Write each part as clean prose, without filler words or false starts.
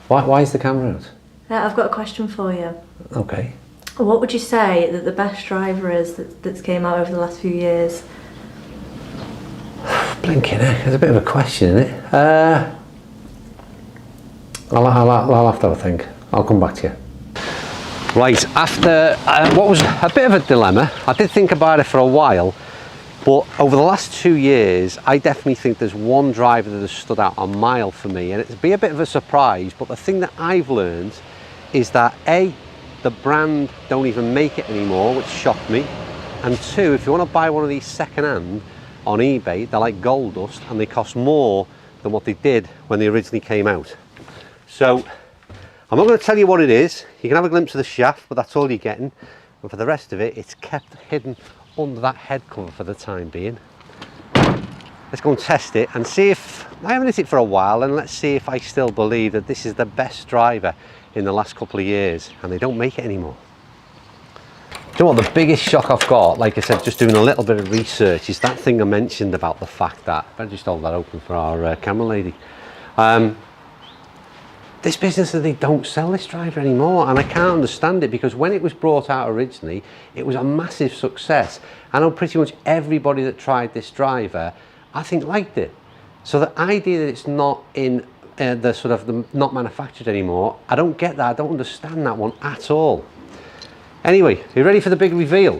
Why is the camera out? I've got a question for you. Okay. What would you say that the best driver is that's came out over the last few years? Blinking heck, there's a bit of a question in it. I'll have to have a think. I'll come back to you. Right, after what was a bit of a dilemma, I did think about it for a while, but over the last 2 years, I definitely think there's one driver that has stood out a mile for me, and it'd be a bit of a surprise, but the thing that I've learned is that A, the brand don't even make it anymore, which shocked me, and two, if you want to buy one of these second-hand on eBay, they're like gold dust, and they cost more than what they did when they originally came out. So I'm not going to tell you what it is. You can have a glimpse of the shaft, but that's all you're getting. And for the rest of it, it's kept hidden under that head cover for the time being. Let's go and test it and see if, I haven't hit it for a while, and let's see if I still believe that this is the best driver in the last couple of years, and they don't make it anymore. Do you know what, the biggest shock I've got, like I said, just doing a little bit of research, is that thing I mentioned about the fact that, I'll just hold that open for our camera lady. This business that they don't sell this driver anymore, and I can't understand it, because when it was brought out originally, it was a massive success. I know pretty much everybody that tried this driver, I think, liked it. So the idea that it's not in not manufactured anymore, I don't get that. I don't understand that one at all. Anyway, are you ready for the big reveal?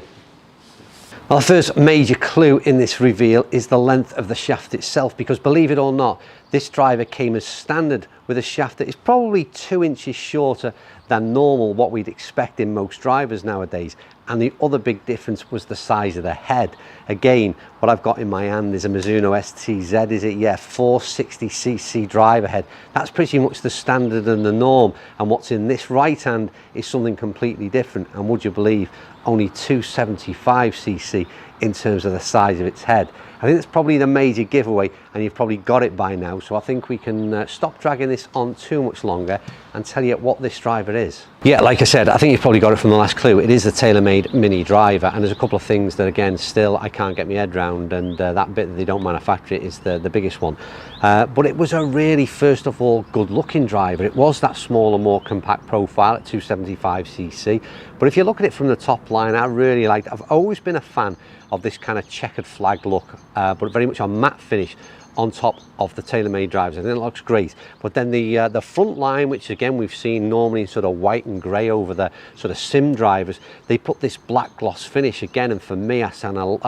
Well, the first major clue in this reveal is the length of the shaft itself, because believe it or not, this driver came as standard with a shaft that is probably 2 inches shorter than normal, what we'd expect in most drivers nowadays. And the other big difference was the size of the head. Again, what I've got in my hand is a Mizuno STZ, is it? Yeah, 460cc driver head. That's pretty much the standard and the norm. And what's in this right hand is something completely different. And would you believe, only 275cc in terms of the size of its head. I think that's probably the major giveaway, and you've probably got it by now, so I think we can stop dragging this on too much longer and tell you what this driver is. Yeah, like I said, I think you've probably got it from the last clue. It is the TaylorMade Mini driver, and there's a couple of things that, again, still I can't get my head around, and that bit that they don't manufacture it is the biggest one. But it was a really, first of all, good looking driver. It was that smaller, more compact profile at 275cc, but if you look at it from the top line, I really liked it. I've always been a fan of this kind of checkered flag look, but very much a matte finish on top of the TaylorMade drivers. I think it looks great. But then the front line, which again we've seen normally in sort of white and grey over the sort of SiM drivers, they put this black gloss finish again, and for me, I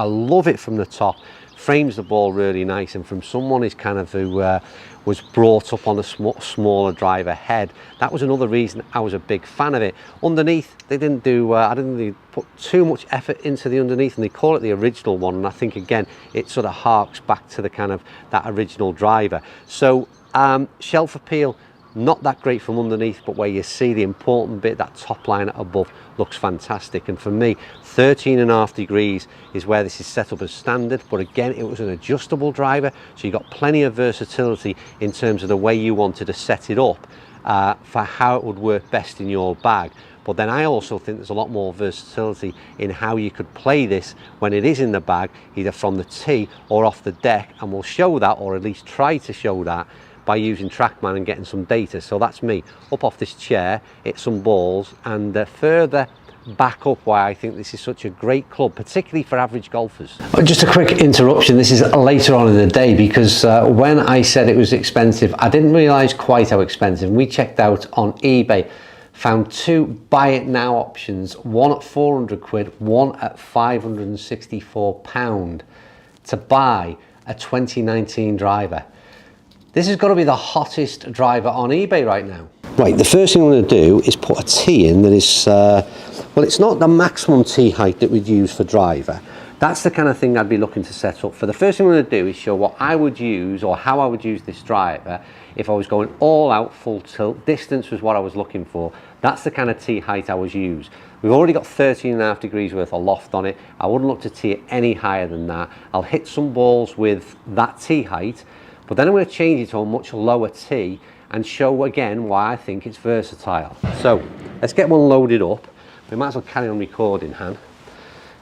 love it from the top. Frames the ball really nice, and from someone who's kind of who was brought up on a smaller driver head, that was another reason I was a big fan of it. Underneath, they didn't do, I didn't really put too much effort into the underneath, and they call it the original one, and I think again it sort of harks back to the kind of that original driver. So shelf appeal, not that great from underneath, but where you see the important bit, that top line above, looks fantastic. And for me, 13.5 degrees is where this is set up as standard, but again, it was an adjustable driver, so you got plenty of versatility in terms of the way you wanted to set it up for how it would work best in your bag. But then I also think there's a lot more versatility in how you could play this when it is in the bag, either from the tee or off the deck, and we'll show that, or at least try to show that, by using TrackMan and getting some data. So that's me up off this chair, hit some balls, and further back up why I think this is such a great club, particularly for average golfers. Just a quick interruption, this is later on in the day, because when I said it was expensive, I didn't realise quite how expensive. We checked out on eBay, found two buy it now options, one at 400 quid, one at £564 to buy a 2019 driver. This has got to be the hottest driver on eBay right now. Right, the first thing I'm going to do is put a tee in that is, well, it's not the maximum tee height that we'd use for driver. That's the kind of thing I'd be looking to set up for. The first thing I'm going to do is show what I would use, or how I would use this driver if I was going all out full tilt. Distance was what I was looking for. That's the kind of tee height I would use. We've already got 13.5 degrees worth of loft on it. I wouldn't look to tee it any higher than that. I'll hit some balls with that tee height, but then I'm going to change it to a much lower tee and show again why I think it's versatile. So let's get one loaded up. We might as well carry on recording, Han.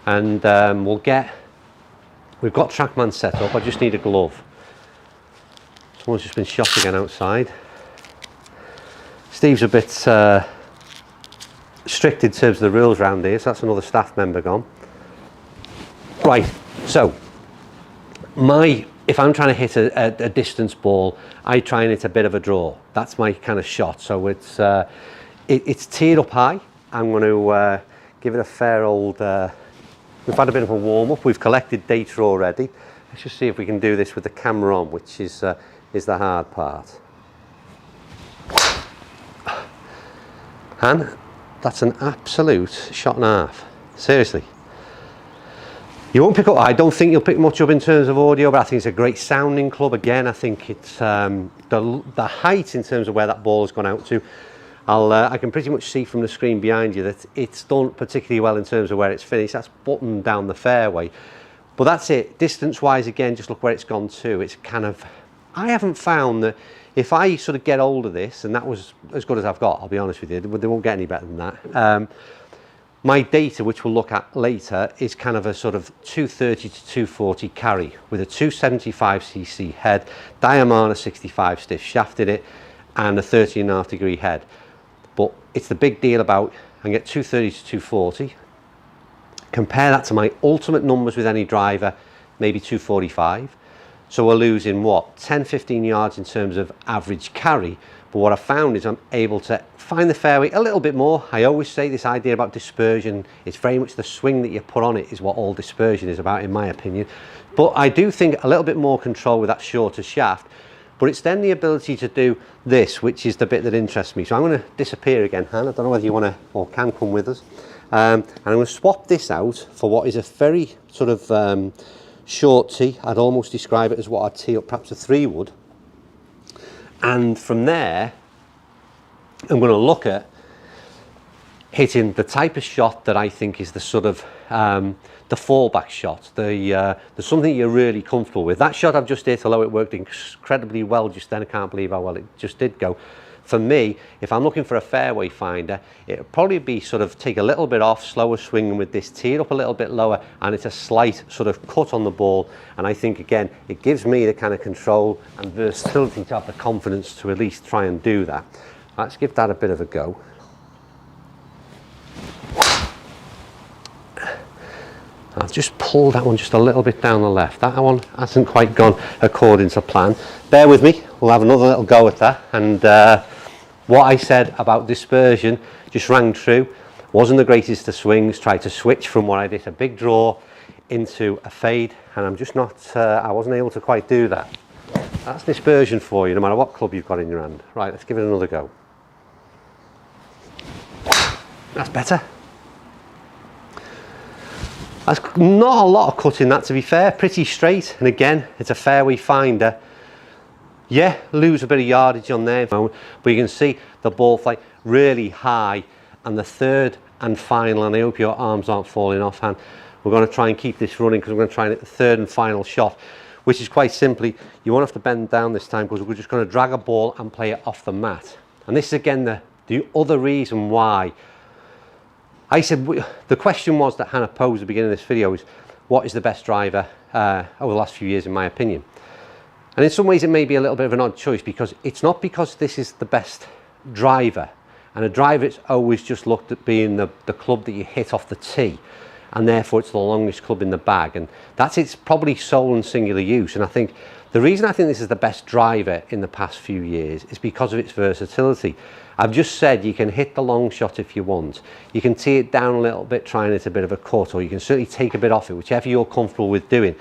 And we've got TrackMan set up. I just need a glove. Someone's just been shot again outside. Steve's a bit strict in terms of the rules around here, so that's another staff member gone. Right, so if I'm trying to hit a distance ball, I try and hit a bit of a draw. That's my kind of shot. So it's teed up high. I'm going to give it a fair old, we've had a bit of a warm up. We've collected data already. Let's just see if we can do this with the camera on, which is the hard part. And that's an absolute shot and a half. Seriously. You won't pick up, I don't think you'll pick much up in terms of audio, but I think it's a great sounding club. Again, I think it's the height in terms of where that ball has gone out to. I can pretty much see from the screen behind you that it's done particularly well in terms of where it's finished. That's buttoned down the fairway. But that's it. Distance-wise, again, just look where it's gone to. It's kind of, I haven't found that if I sort of get hold of this, and that was as good as I've got, I'll be honest with you, they won't get any better than that. My data, which we'll look at later, is kind of a sort of 230 to 240 carry with a 275cc head, Diamana 65 stiff shaft in it, and a 30.5 degree head. But it's the big deal about, I can get 230 to 240. Compare that to my ultimate numbers with any driver, maybe 245. So we're losing what, 10-15 yards in terms of average carry. But what I found is I'm able to find the fairway a little bit more. I always say this idea about dispersion, it's very much the swing that you put on it is what all dispersion is about, in my opinion. But I do think a little bit more control with that shorter shaft. But it's then the ability to do this, which is the bit that interests me. So I'm going to disappear again, Han. I don't know whether you want to or can come with us. And I'm going to swap this out for what is a very sort of short tee. I'd almost describe it as what I'd tee up, perhaps a 3-wood. And from there, I'm going to look at hitting the type of shot that I think is the sort of the fallback shot, the something you're really comfortable with. That shot I've just hit, although it worked incredibly well just then, I can't believe how well it just did go. For me, if I'm looking for a fairway finder, it would probably be sort of take a little bit off, slower swinging with this, tee it up a little bit lower, and it's a slight sort of cut on the ball. And I think, again, it gives me the kind of control and versatility to have the confidence to at least try and do that. Let's give that a bit of a go. I'll just pull that one just a little bit down the left. That one hasn't quite gone according to plan. Bear with me, we'll have another little go at that. And what I said about dispersion just rang true. Wasn't the greatest of swings, tried to switch from what I did, a big draw into a fade, and I'm just not, I wasn't able to quite do that. That's dispersion for you, no matter what club you've got in your hand. Right, let's give it another go. That's better. That's not a lot of cut in that, to be fair, pretty straight, and again, it's a fairway finder. Yeah, lose a bit of yardage on there, but you can see the ball flight really high, and the third and final, and I hope your arms aren't falling off, Han. We're going to try and keep this running because we're going to try and hit the third and final shot, which is quite simply, you won't have to bend down this time because we're just going to drag a ball and play it off the mat. And this is again the other reason why I said, the question was that Hannah posed at the beginning of this video is, what is the best driver over the last few years in my opinion? And in some ways it may be a little bit of an odd choice because it's not because this is the best driver. And a driver, it's always just looked at being the club that you hit off the tee, and therefore it's the longest club in the bag. And that's its probably sole and singular use. And I think the reason I think this is the best driver in the past few years is because of its versatility. I've just said you can hit the long shot if you want. You can tee it down a little bit, try and hit a bit of a cut, or you can certainly take a bit off it, whichever you're comfortable with doing.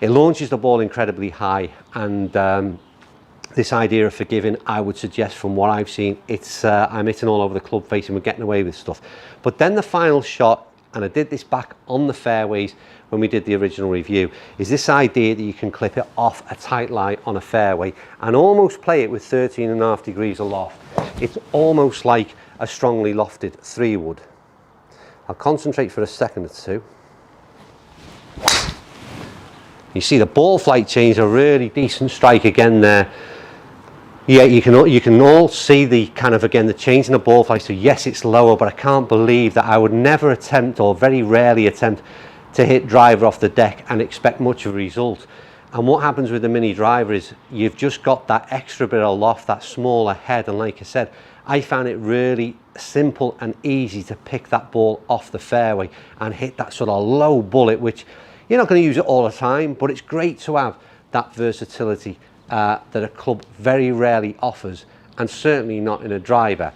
It launches the ball incredibly high, and this idea of forgiving, I would suggest from what I've seen, it's I'm hitting all over the club face and we're getting away with stuff. But then the final shot, and I did this back on the fairways when we did the original review, is this idea that you can clip it off a tight lie on a fairway and almost play it with 13.5 degrees aloft. It's almost like a strongly lofted 3-wood. I'll concentrate for a second or two. You see the ball flight change, a really decent strike again there. Yeah, you can all see the kind of, again, the change in the ball flight. So yes, it's lower, but I can't believe that I would never attempt, or very rarely attempt, to hit driver off the deck and expect much of a result. And what happens with the mini driver is you've just got that extra bit of loft, that smaller head, and like I said, I found it really simple and easy to pick that ball off the fairway and hit that sort of low bullet, which you're not going to use it all the time, but it's great to have that versatility that a club very rarely offers, and certainly not in a driver.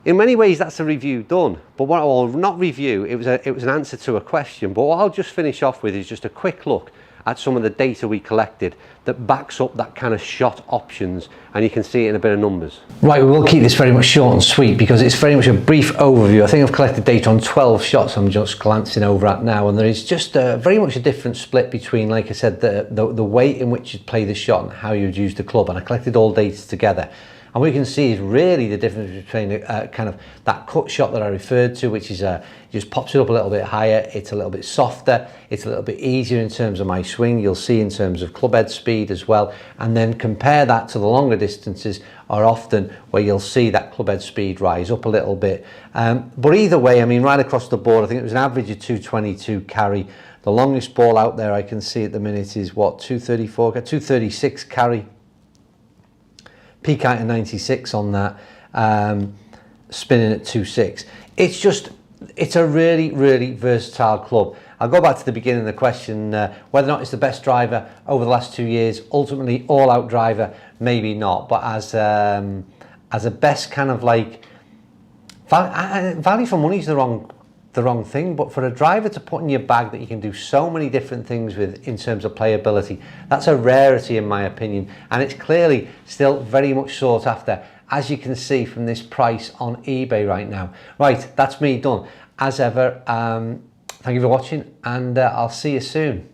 In many ways, that's a review done, but what I will not review, it was an answer to a question, but what I'll just finish off with is just a quick look at some of the data we collected that backs up that kind of shot options, and you can see it in a bit of numbers. Right, we will keep this very much short and sweet because it's very much a brief overview. I think I've collected data on 12 shots I'm just glancing over at now, and there is just very much a different split between, like I said, the way in which you play the shot and how you'd use the club, and I collected all data together. And what you can see is really the difference between kind of that cut shot that I referred to, which is just pops it up a little bit higher, it's a little bit softer, it's a little bit easier in terms of my swing, you'll see in terms of club head speed as well, and then compare that to the longer distances are often where you'll see that club head speed rise up a little bit. But either way, I mean, right across the board, I think it was an average of 222 carry. The longest ball out there I can see at the minute is what, 236 carry. Peak out at 96 on that, spinning at 2.6. It's a really, really versatile club. I'll go back to the beginning of the question, whether or not it's the best driver over the last 2 years. Ultimately, all-out driver, maybe not, but as a best kind of like value for money is the wrong thing, but for a driver to put in your bag that you can do so many different things with in terms of playability, that's a rarity in my opinion, and it's clearly still very much sought after, as you can see from this price on eBay right now. Right, that's me done. As ever, thank you for watching, and I'll see you soon.